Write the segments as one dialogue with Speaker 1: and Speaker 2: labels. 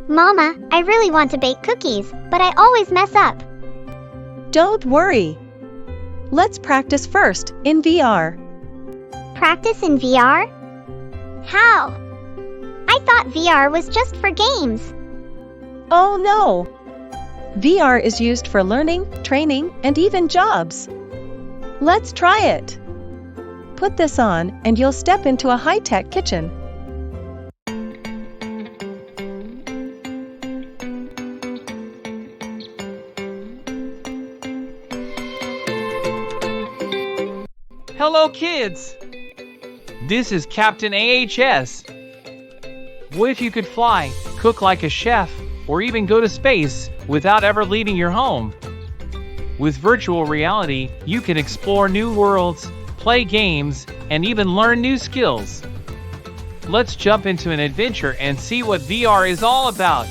Speaker 1: Mama, I really want to bake cookies, but I always mess up.
Speaker 2: Don't worry. Let's practice first in VR.
Speaker 1: Practice in VR? How? I thought VR was just for games.
Speaker 2: Oh no! VR is used for learning, training, and even jobs. Let's try it. Put this on and you'll step into a high-tech kitchen.
Speaker 3: Hello kids! This is Captain AHS. What if you could fly, cook like a chef, or even go to space without ever leaving your home? With virtual reality, you can explore new worlds, play games, and even learn new skills. Let's jump into an adventure and see what VR is all about.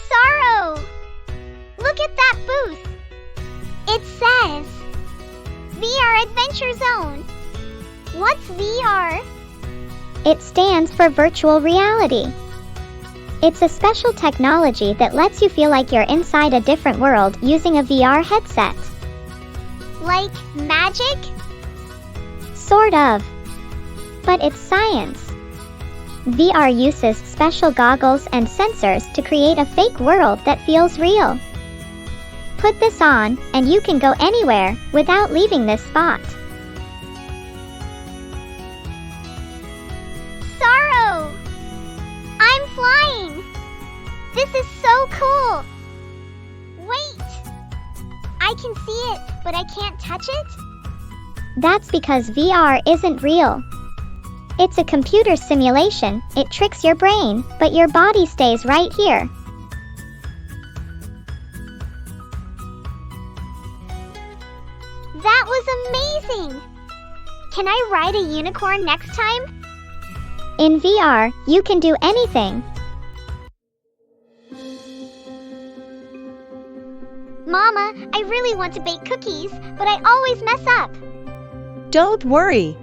Speaker 1: Saro! Look at that booth! It says VR Adventure Zone. What's VR? It stands for virtual reality. It's a special technology that lets you feel like you're inside a different world using a VR headset. Like magic? Sort of. But it's science. VR uses special goggles and sensors to create a fake world that feels real. Put this on, and you can go anywhere without leaving this spot. Saro! I'm flying! This is so cool! Wait! I can see it, but I can't touch it? That's because VR isn't real. It's a computer simulation. It tricks your brain, but your body stays right here. That was amazing! Can I ride a unicorn next time? In VR, you can do anything. Mama, I really want to bake cookies, but I always mess up.
Speaker 2: Don't worry.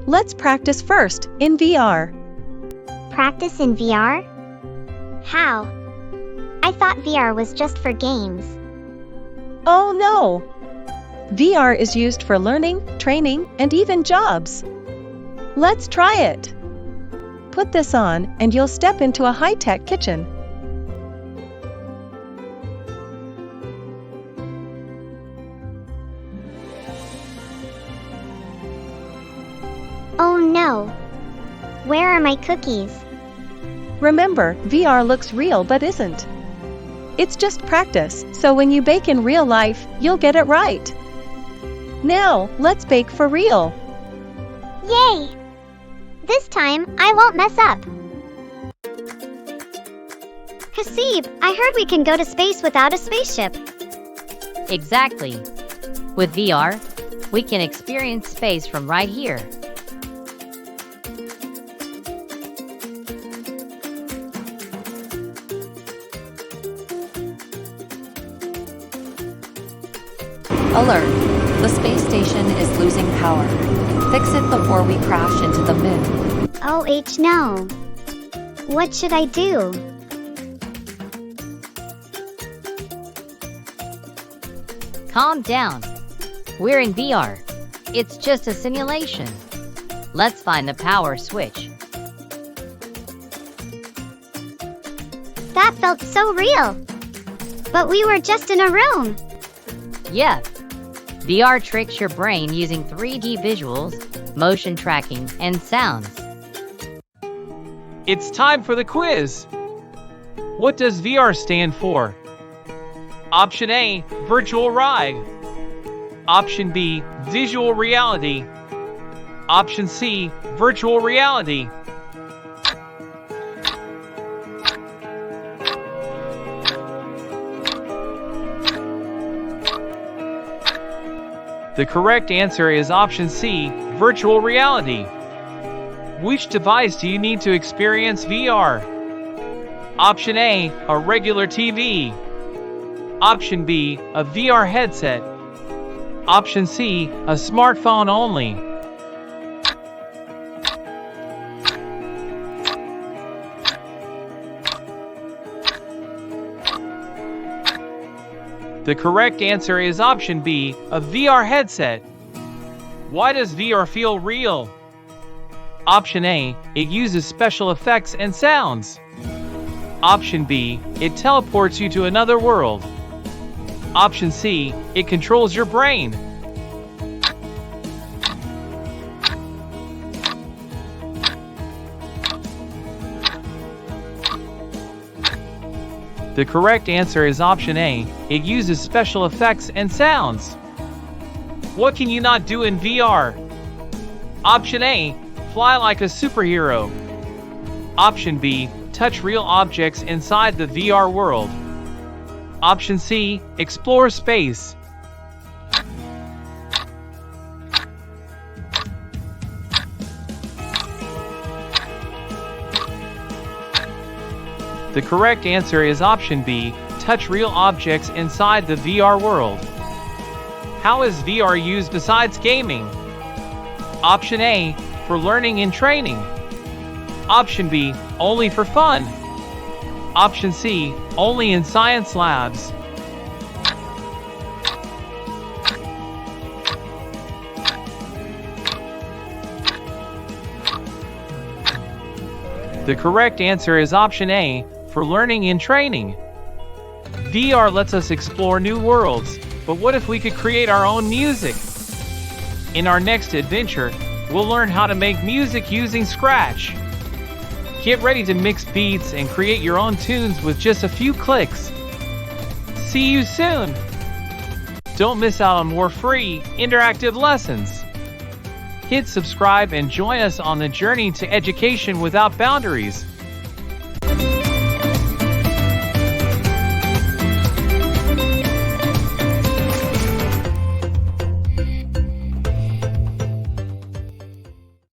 Speaker 2: Let's practice first in VR.
Speaker 1: Practice in VR? How? I thought VR was just for games.
Speaker 2: Oh no! VR is used for learning, training, and even jobs. Let's try it. Put this on and you'll step into a high-tech kitchen.
Speaker 1: Oh no! Where are my cookies?
Speaker 2: Remember, VR looks real but isn't. It's just practice, so when you bake in real life, you'll get it right. Now, let's bake for real.
Speaker 1: Yay! This time, I won't mess up. Hasib, I heard we can go to space without a spaceship.
Speaker 4: Exactly. With VR, we can experience space from right here.
Speaker 5: Alert! The space station is losing power. Fix it before we crash into the moon.
Speaker 1: OH no. What should I do?
Speaker 4: Calm down. We're in VR. It's just a simulation. Let's find the power switch.
Speaker 1: That felt so real. But we were just in a room.
Speaker 4: Yeah. VR tricks your brain using 3D visuals, motion tracking, and sounds.
Speaker 3: It's time for the quiz. What does VR stand for? Option A, virtual ride. Option B, visual reality. Option C, virtual reality. The correct answer is option C, virtual reality. Which device do you need to experience VR? Option A, a regular TV. Option B, a VR headset. Option C, a smartphone only. The correct answer is option B, a VR headset. Why does VR feel real? Option A, it uses special effects and sounds. Option B, it teleports you to another world. Option C, it controls your brain. The correct answer is option A, it uses special effects and sounds. What can you not do in VR? Option A, fly like a superhero. Option B, touch real objects inside the VR world. Option C, explore space. The correct answer is option B, touch real objects inside the VR world. How is VR used besides gaming? Option A, for learning and training. Option B, only for fun. Option C, only in science labs. The correct answer is option A, for learning and training. VR lets us explore new worlds, but what if we could create our own music? In our next adventure, we'll learn how to make music using Scratch. Get ready to mix beats and create your own tunes with just a few clicks. See you soon! Don't miss out on more free, interactive lessons. Hit subscribe and join us on the journey to education without boundaries.